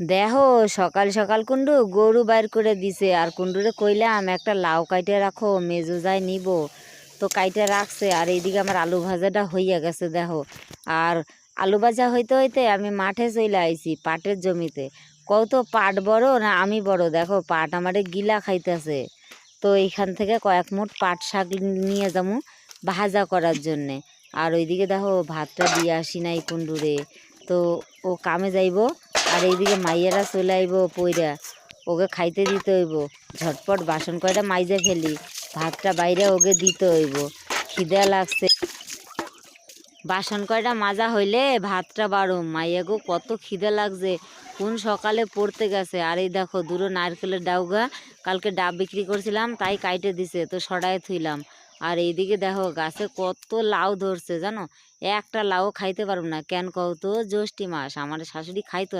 দেখো সকাল সকাল কুন্ডু গরু বাইর করে দিছে, আর কুন্ডুরে কইলাম একটা লাউ কাইটে রাখো, মেজো যায় নিব, তো কাইটে রাখছে। আর এইদিকে আমার আলু ভাজাটা হইয়া গেছে দেখো। আর আলু ভাজা হইতে হইতে আমি মাঠে চলে আইছি, পাটের জমিতে। কত পাট বড় না আমি বড়, দেখো পাট আমারে গিলা খাইতেছে। তো এইখান থেকে কয়েক মুঠ পাট শাক নিয়ে যাবো ভাজা করার জন্যে। আর ওইদিকে দেখো ভাতটা দিয়ে আসি নাই কুন্ডুরে, তো ও কামে যাইব। আর এইদিকে মাইয়ারা চলে আইব পইরা, ওকে খাইতে দিতে হইব। ঝটপট বাসন কয়টা মাইজে ফেলি, ভাতটা বাইরে ওকে দিতে হইব, খিদে লাগছে। বাসন কয়টা মাজা হইলে ভাতটা বাড়ো, মাইয়াগো কত খিদে লাগছে, কোন সকালে পড়তে গেছে। আর এই দেখো দুটো নারকেলের ডাউগা, কালকে ডাব বিক্রি করছিলাম তাই কাইটে দিছে, তো সরাই থুইলাম। আর এইদিকে দেখো গাছে কত লাউ ধরছে জানো, একটা লাউ খাইতে পারবো না। কেন কও তো, জ্যৈষ্ঠী মাস, আমার শাশুড়ি খাইতো না।